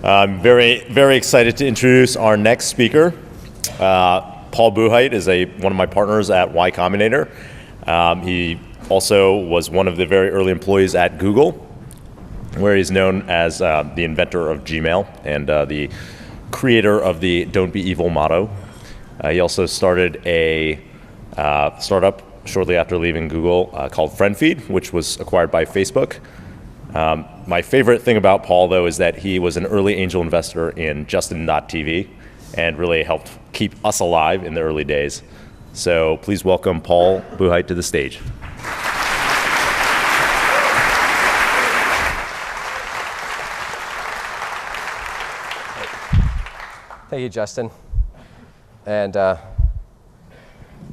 I'm very excited to introduce our next speaker. Paul Buchheit is one of my partners at Y Combinator. He also was one of the very early employees at Google, where he's known as the inventor of Gmail and the creator of the "Don't Be Evil" motto. He also started a startup shortly after leaving Google called FriendFeed, which was acquired by Facebook. My favorite thing about Paul, though, is that he was an early angel investor in Justin.tv and really helped keep us alive in the early days. So please welcome Paul Buchheit to the stage. Thank you, Justin. And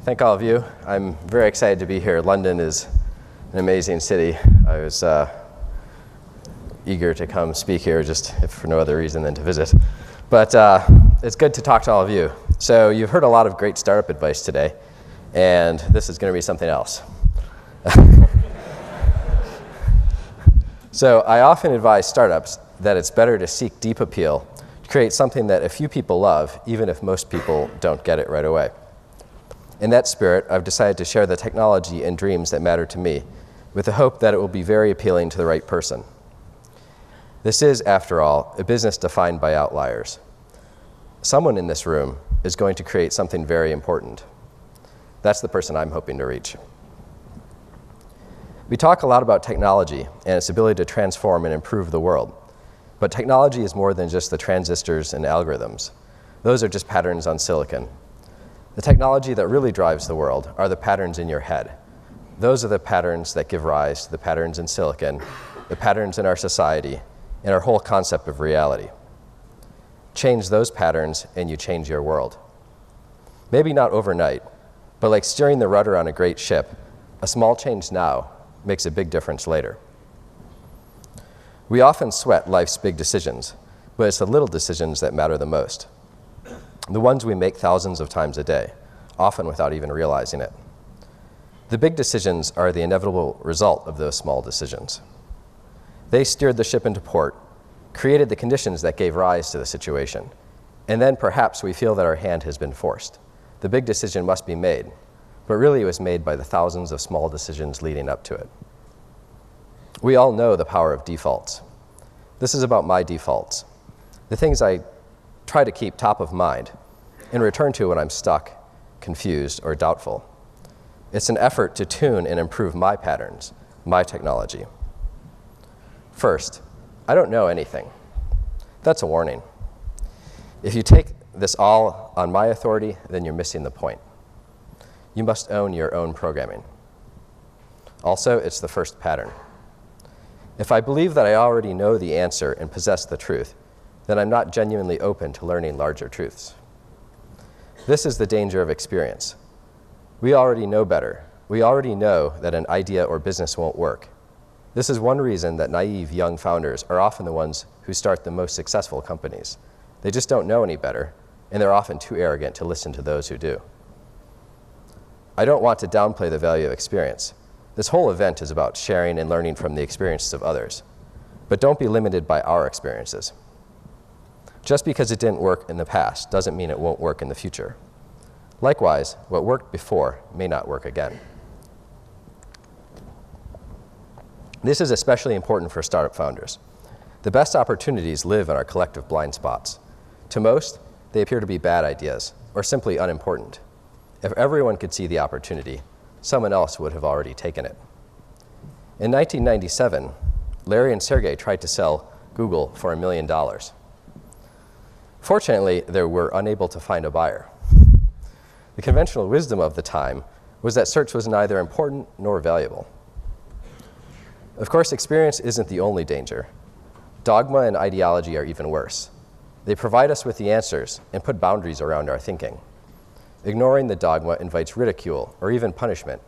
thank all of you. I'm very excited to be here. London is an amazing city. I was eager to come speak here, just if for no other reason than to visit. But it's good to talk to all of you. So you've heard a lot of great startup advice today, and this is going to be something else. So I often advise startups that it's better to seek deep appeal, to create something that a few people love, even if most people don't get it right away. In that spirit, I've decided to share the technology and dreams that matter to me, with the hope that it will be very appealing to the right person. This is, after all, a business defined by outliers. Someone in this room is going to create something very important. That's the person I'm hoping to reach. We talk a lot about technology and its ability to transform and improve the world. But technology is more than just the transistors and algorithms. Those are just patterns on silicon. The technology that really drives the world are the patterns in your head. Those are the patterns that give rise to the patterns in silicon, the patterns in our society, and our whole concept of reality. Change those patterns and you change your world. Maybe not overnight, but like steering the rudder on a great ship, a small change now makes a big difference later. We often sweat life's big decisions, but it's the little decisions that matter the most. The ones we make thousands of times a day, often without even realizing it. The big decisions are the inevitable result of those small decisions. They steered the ship into port, created the conditions that gave rise to the situation, and then perhaps we feel that our hand has been forced. The big decision must be made, but really it was made by the thousands of small decisions leading up to it. We all know the power of defaults. This is about my defaults, the things I try to keep top of mind and return to when I'm stuck, confused, or doubtful. It's an effort to tune and improve my patterns, my technology. First, I don't know anything. That's a warning. If you take this all on my authority, then you're missing the point. You must own your own programming. Also, it's the first pattern. If I believe that I already know the answer and possess the truth, then I'm not genuinely open to learning larger truths. This is the danger of experience. We already know better. We already know that an idea or business won't work. This is one reason that naive young founders are often the ones who start the most successful companies. They just don't know any better, and they're often too arrogant to listen to those who do. I don't want to downplay the value of experience. This whole event is about sharing and learning from the experiences of others. But don't be limited by our experiences. Just because it didn't work in the past doesn't mean it won't work in the future. Likewise, what worked before may not work again. This is especially important for startup founders. The best opportunities live in our collective blind spots. To most, they appear to be bad ideas, or simply unimportant. If everyone could see the opportunity, someone else would have already taken it. In 1997, Larry and Sergey tried to sell Google for $1 million. Fortunately, they were unable to find a buyer. The conventional wisdom of the time was that search was neither important nor valuable. Of course, experience isn't the only danger. Dogma and ideology are even worse. They provide us with the answers and put boundaries around our thinking. Ignoring the dogma invites ridicule or even punishment.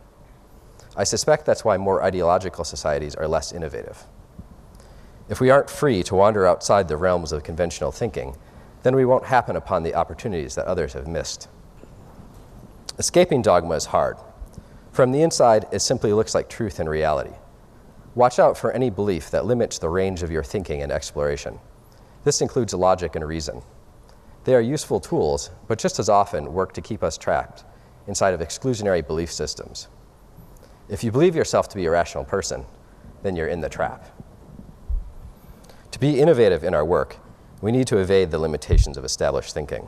I suspect that's why more ideological societies are less innovative. If we aren't free to wander outside the realms of conventional thinking, then we won't happen upon the opportunities that others have missed. Escaping dogma is hard. From the inside, it simply looks like truth and reality. Watch out for any belief that limits the range of your thinking and exploration. This includes logic and reason. They are useful tools, but just as often work to keep us trapped inside of exclusionary belief systems. If you believe yourself to be a rational person, then you're in the trap. To be innovative in our work, we need to evade the limitations of established thinking.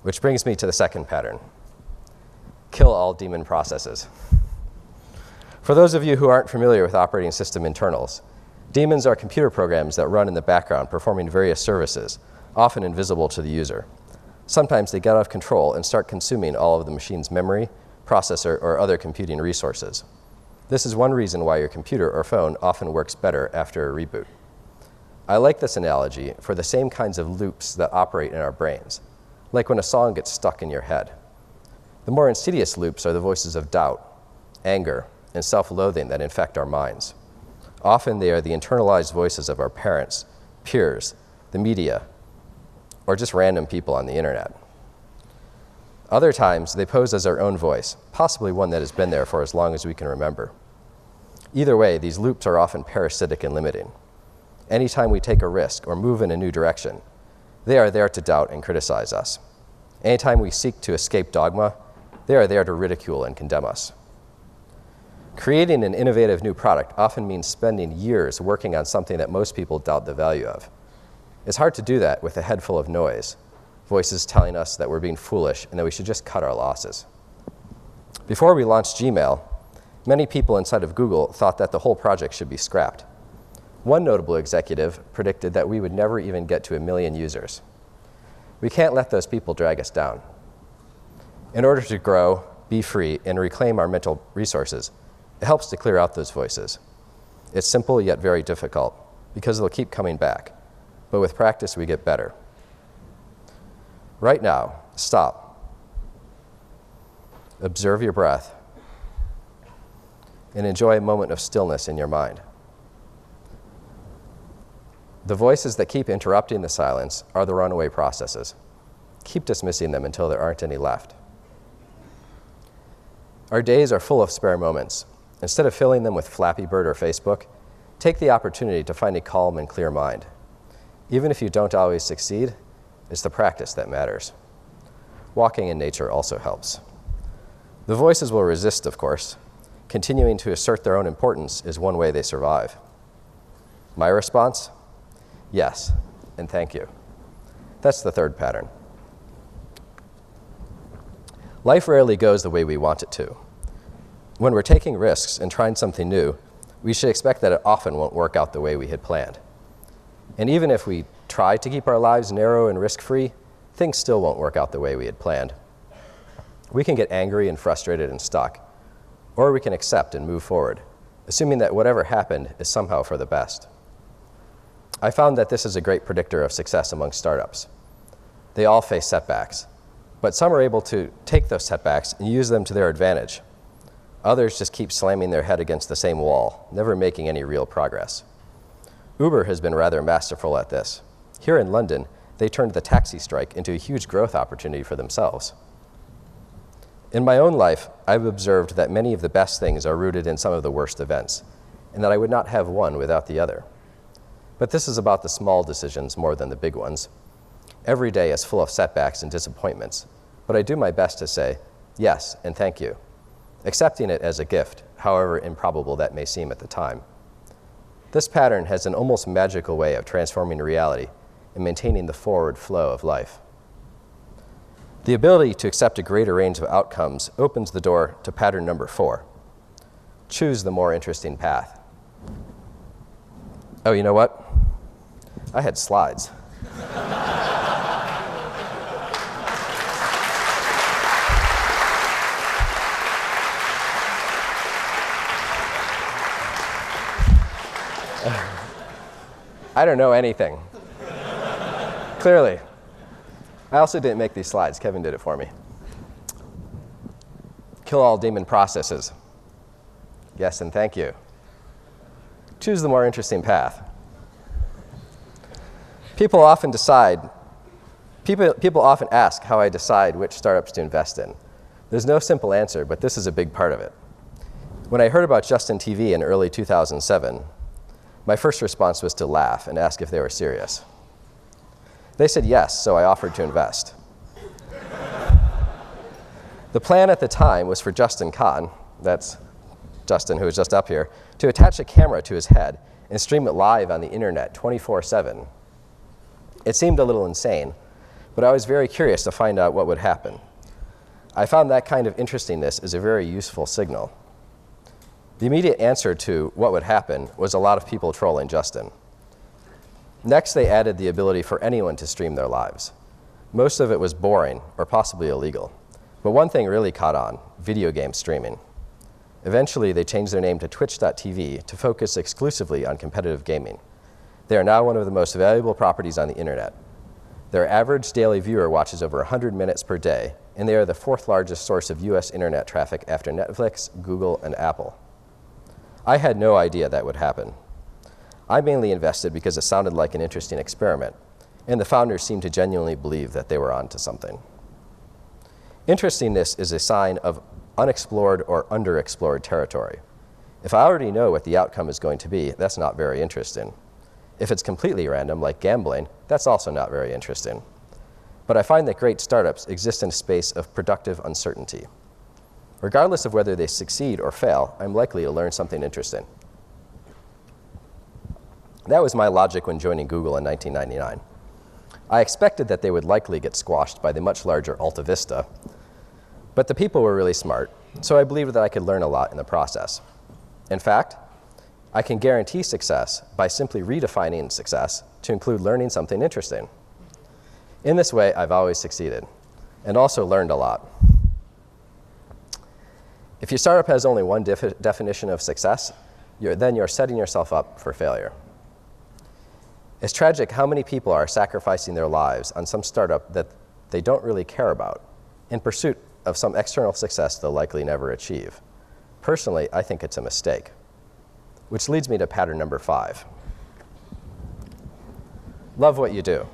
Which brings me to the second pattern. Kill all daemon processes. For those of you who aren't familiar with operating system internals, daemons are computer programs that run in the background performing various services, often invisible to the user. Sometimes they get out of control and start consuming all of the machine's memory, processor, or other computing resources. This is one reason why your computer or phone often works better after a reboot. I like this analogy for the same kinds of loops that operate in our brains, like when a song gets stuck in your head. The more insidious loops are the voices of doubt, anger, and self-loathing that infect our minds. Often they are the internalized voices of our parents, peers, the media, or just random people on the internet. Other times, they pose as our own voice, possibly one that has been there for as long as we can remember. Either way, these loops are often parasitic and limiting. Anytime we take a risk or move in a new direction, they are there to doubt and criticize us. Anytime we seek to escape dogma, they are there to ridicule and condemn us. Creating an innovative new product often means spending years working on something that most people doubt the value of. It's hard to do that with a head full of noise, voices telling us that we're being foolish and that we should just cut our losses. Before we launched Gmail, many people inside of Google thought that the whole project should be scrapped. One notable executive predicted that we would never even get to 1 million users. We can't let those people drag us down. In order to grow, be free, and reclaim our mental resources, it helps to clear out those voices. It's simple yet very difficult because they'll keep coming back. But with practice, we get better. Right now, stop. Observe your breath and enjoy a moment of stillness in your mind. The voices that keep interrupting the silence are the runaway processes. Keep dismissing them until there aren't any left. Our days are full of spare moments. Instead of filling them with Flappy Bird or Facebook, take the opportunity to find a calm and clear mind. Even if you don't always succeed, it's the practice that matters. Walking in nature also helps. The voices will resist, of course. Continuing to assert their own importance is one way they survive. My response? Yes, and thank you. That's the third pattern. Life rarely goes the way we want it to. When we're taking risks and trying something new, we should expect that it often won't work out the way we had planned. And even if we try to keep our lives narrow and risk-free, things still won't work out the way we had planned. We can get angry and frustrated and stuck, or we can accept and move forward, assuming that whatever happened is somehow for the best. I found that this is a great predictor of success among startups. They all face setbacks, but some are able to take those setbacks and use them to their advantage. Others just keep slamming their head against the same wall, never making any real progress. Uber has been rather masterful at this. Here in London, they turned the taxi strike into a huge growth opportunity for themselves. In my own life, I've observed that many of the best things are rooted in some of the worst events, and that I would not have one without the other. But this is about the small decisions more than the big ones. Every day is full of setbacks and disappointments, but I do my best to say yes and thank you, accepting it as a gift, however improbable that may seem at the time. This pattern has an almost magical way of transforming reality and maintaining the forward flow of life. The ability to accept a greater range of outcomes opens the door to pattern number 4. Choose the more interesting path. Oh, you know what? I had slides. I don't know anything. Clearly. I also didn't make these slides. Kevin did it for me. Kill all daemon processes. Yes, and thank you. Choose the more interesting path. People often ask how I decide which startups to invest in. There's no simple answer, but this is a big part of it. When I heard about Justin TV in early 2007, my first response was to laugh and ask if they were serious. They said yes, so I offered to invest. The plan at the time was for Justin Kan, that's Justin who was just up here, to attach a camera to his head and stream it live on the internet 24/7. It seemed a little insane, but I was very curious to find out what would happen. I found that kind of interestingness is a very useful signal. The immediate answer to what would happen was a lot of people trolling Justin. Next, they added the ability for anyone to stream their lives. Most of it was boring or possibly illegal. But one thing really caught on: video game streaming. Eventually, they changed their name to Twitch.tv to focus exclusively on competitive gaming. They are now one of the most valuable properties on the internet. Their average daily viewer watches over 100 minutes per day, and they are the fourth largest source of US internet traffic after Netflix, Google, and Apple. I had no idea that would happen. I mainly invested because it sounded like an interesting experiment, and the founders seemed to genuinely believe that they were onto something. Interestingness is a sign of unexplored or underexplored territory. If I already know what the outcome is going to be, that's not very interesting. If it's completely random, like gambling, that's also not very interesting. But I find that great startups exist in a space of productive uncertainty. Regardless of whether they succeed or fail, I'm likely to learn something interesting. That was my logic when joining Google in 1999. I expected that they would likely get squashed by the much larger Alta Vista, but the people were really smart, so I believed that I could learn a lot in the process. In fact, I can guarantee success by simply redefining success to include learning something interesting. In this way, I've always succeeded, and also learned a lot. If your startup has only one definition of success, then you're setting yourself up for failure. It's tragic how many people are sacrificing their lives on some startup that they don't really care about in pursuit of some external success they'll likely never achieve. Personally, I think it's a mistake. Which leads me to pattern number 5. Love what you do.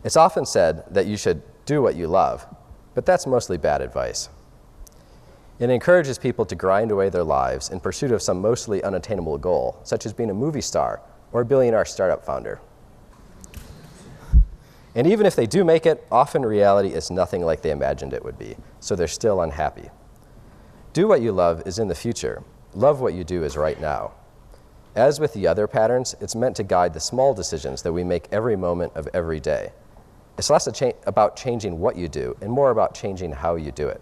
It's often said that you should do what you love, but that's mostly bad advice. It encourages people to grind away their lives in pursuit of some mostly unattainable goal, such as being a movie star or a billionaire startup founder. And even if they do make it, often reality is nothing like they imagined it would be, so they're still unhappy. Do what you love is in the future. Love what you do is right now. As with the other patterns, it's meant to guide the small decisions that we make every moment of every day. It's less about changing what you do and more about changing how you do it.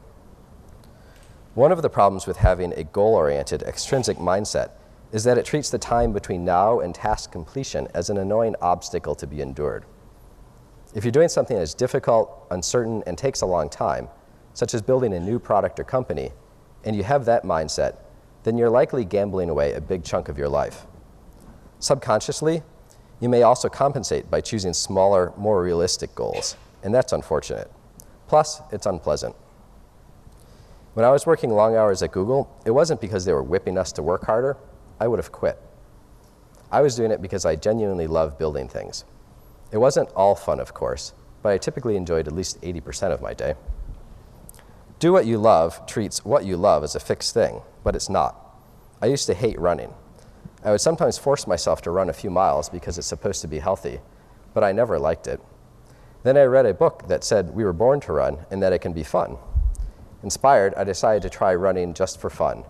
One of the problems with having a goal-oriented, extrinsic mindset is that it treats the time between now and task completion as an annoying obstacle to be endured. If you're doing something that's difficult, uncertain, and takes a long time, such as building a new product or company, and you have that mindset, then you're likely gambling away a big chunk of your life. Subconsciously, you may also compensate by choosing smaller, more realistic goals, and that's unfortunate. Plus, it's unpleasant. When I was working long hours at Google, it wasn't because they were whipping us to work harder. I would have quit. I was doing it because I genuinely love building things. It wasn't all fun, of course, but I typically enjoyed at least 80% of my day. Do what you love treats what you love as a fixed thing, but it's not. I used to hate running. I would sometimes force myself to run a few miles because it's supposed to be healthy, but I never liked it. Then I read a book that said we were born to run and that it can be fun. Inspired, I decided to try running just for fun,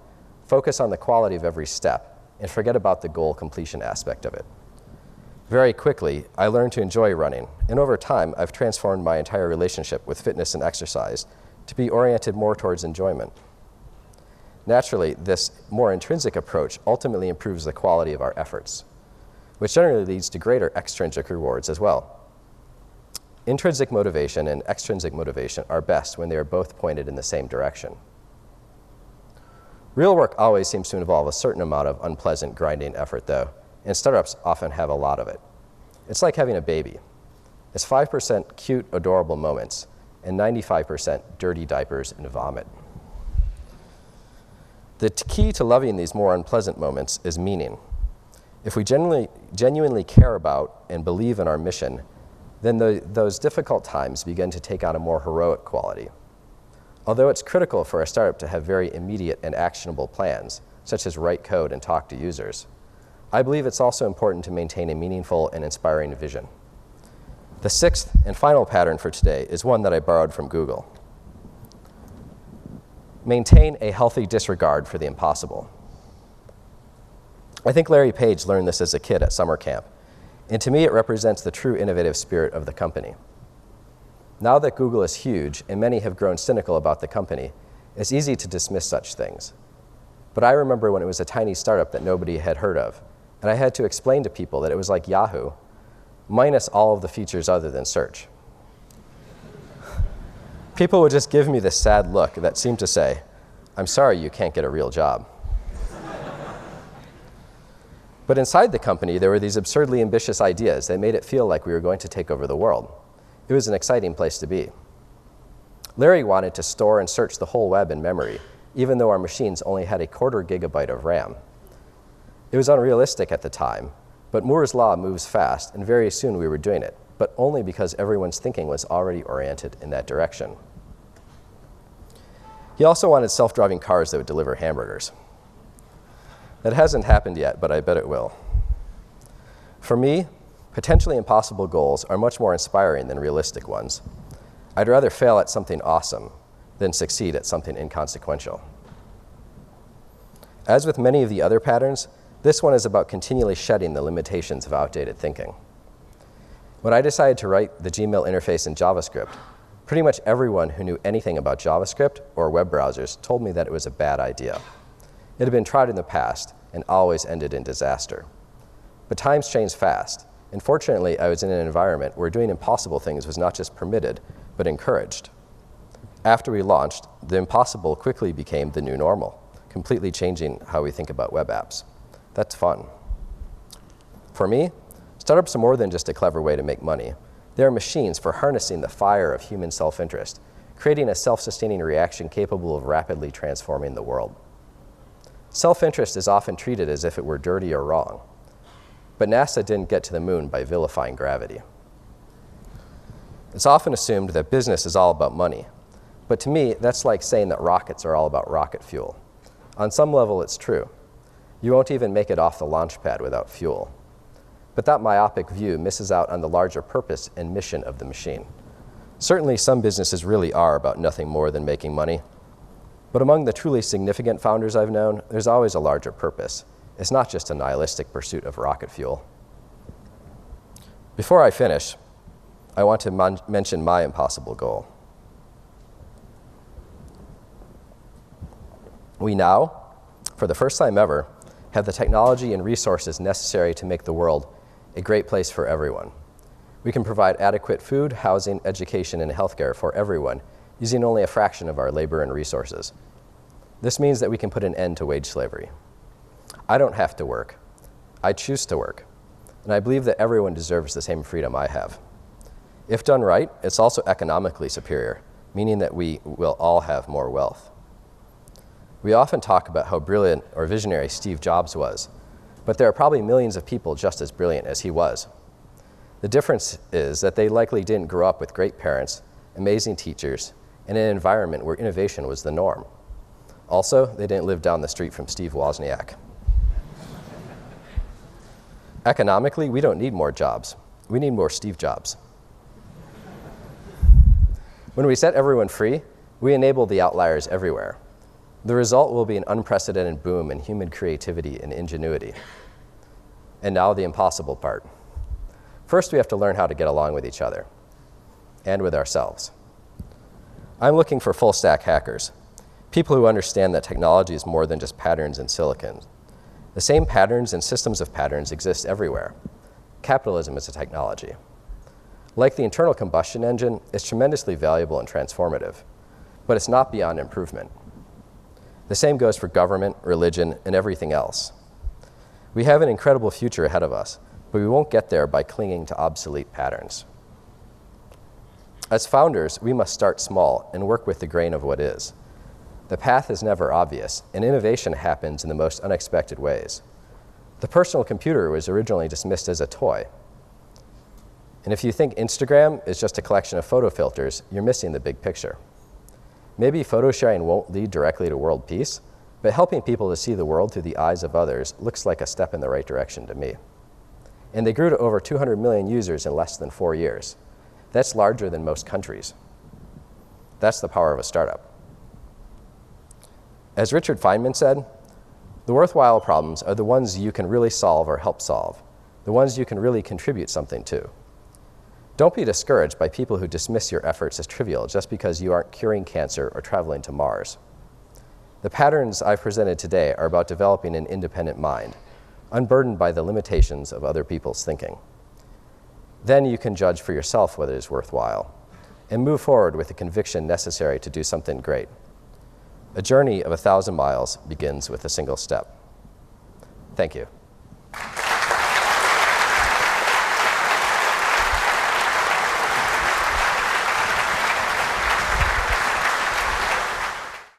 focus on the quality of every step, and forget about the goal completion aspect of it. Very quickly, I learned to enjoy running, and over time, I've transformed my entire relationship with fitness and exercise to be oriented more towards enjoyment. Naturally, this more intrinsic approach ultimately improves the quality of our efforts, which generally leads to greater extrinsic rewards as well. Intrinsic motivation and extrinsic motivation are best when they are both pointed in the same direction. Real work always seems to involve a certain amount of unpleasant grinding effort, though, and startups often have a lot of it. It's like having a baby. It's 5% cute, adorable moments, and 95% dirty diapers and vomit. The key to loving these more unpleasant moments is meaning. If we genuinely care about and believe in our mission, then those difficult times begin to take on a more heroic quality. Although it's critical for a startup to have very immediate and actionable plans, such as write code and talk to users, I believe it's also important to maintain a meaningful and inspiring vision. The sixth and final pattern for today is one that I borrowed from Google. Maintain a healthy disregard for the impossible. I think Larry Page learned this as a kid at summer camp, and to me it represents the true innovative spirit of the company. Now that Google is huge and many have grown cynical about the company, it's easy to dismiss such things. But I remember when it was a tiny startup that nobody had heard of, and I had to explain to people that it was like Yahoo, minus all of the features other than search. People would just give me this sad look that seemed to say, "I'm sorry you can't get a real job." But inside the company, there were these absurdly ambitious ideas that made it feel like we were going to take over the world. It was an exciting place to be. Larry wanted to store and search the whole web in memory, even though our machines only had a 1/4 gigabyte of RAM. It was unrealistic at the time, but Moore's law moves fast, and very soon we were doing it, but only because everyone's thinking was already oriented in that direction. He also wanted self-driving cars that would deliver hamburgers. That hasn't happened yet, but I bet it will. For me, potentially impossible goals are much more inspiring than realistic ones. I'd rather fail at something awesome than succeed at something inconsequential. As with many of the other patterns, this one is about continually shedding the limitations of outdated thinking. When I decided to write the Gmail interface in JavaScript, pretty much everyone who knew anything about JavaScript or web browsers told me that it was a bad idea. It had been tried in the past and always ended in disaster. But times change fast, and fortunately I was in an environment where doing impossible things was not just permitted, but encouraged. After we launched, the impossible quickly became the new normal, completely changing how we think about web apps. That's fun. For me, startups are more than just a clever way to make money. They are machines for harnessing the fire of human self-interest, creating a self-sustaining reaction capable of rapidly transforming the world. Self-interest is often treated as if it were dirty or wrong. But NASA didn't get to the moon by vilifying gravity. It's often assumed that business is all about money. But to me, that's like saying that rockets are all about rocket fuel. On some level, it's true. You won't even make it off the launch pad without fuel. But that myopic view misses out on the larger purpose and mission of the machine. Certainly, some businesses really are about nothing more than making money. But among the truly significant founders I've known, there's always a larger purpose. It's not just a nihilistic pursuit of rocket fuel. Before I finish, I want to mention my impossible goal. We now, for the first time ever, have the technology and resources necessary to make the world a great place for everyone. We can provide adequate food, housing, education, and healthcare for everyone using only a fraction of our labor and resources. This means that we can put an end to wage slavery. I don't have to work. I choose to work. And I believe that everyone deserves the same freedom I have. If done right, it's also economically superior, meaning that we will all have more wealth. We often talk about how brilliant or visionary Steve Jobs was, but there are probably millions of people just as brilliant as he was. The difference is that they likely didn't grow up with great parents, amazing teachers, and an environment where innovation was the norm. Also, they didn't live down the street from Steve Wozniak. Economically, we don't need more jobs. We need more Steve Jobs. When we set everyone free, we enable the outliers everywhere. The result will be an unprecedented boom in human creativity and ingenuity. And now the impossible part. First, we have to learn how to get along with each other and with ourselves. I'm looking for full-stack hackers, people who understand that technology is more than just patterns and silicon. The same patterns and systems of patterns exist everywhere. Capitalism is a technology. Like the internal combustion engine, it's tremendously valuable and transformative, but it's not beyond improvement. The same goes for government, religion, and everything else. We have an incredible future ahead of us, but we won't get there by clinging to obsolete patterns. As founders, we must start small and work with the grain of what is. The path is never obvious, and innovation happens in the most unexpected ways. The personal computer was originally dismissed as a toy. And if you think Instagram is just a collection of photo filters, you're missing the big picture. Maybe photo sharing won't lead directly to world peace, but helping people to see the world through the eyes of others looks like a step in the right direction to me. And they grew to over 200 million users in less than 4 years. That's larger than most countries. That's the power of a startup. As Richard Feynman said, the worthwhile problems are the ones you can really solve or help solve, the ones you can really contribute something to. Don't be discouraged by people who dismiss your efforts as trivial just because you aren't curing cancer or traveling to Mars. The patterns I've presented today are about developing an independent mind, unburdened by the limitations of other people's thinking. Then you can judge for yourself whether it is worthwhile, and move forward with the conviction necessary to do something great. A journey of 1,000 miles begins with a single step. Thank you.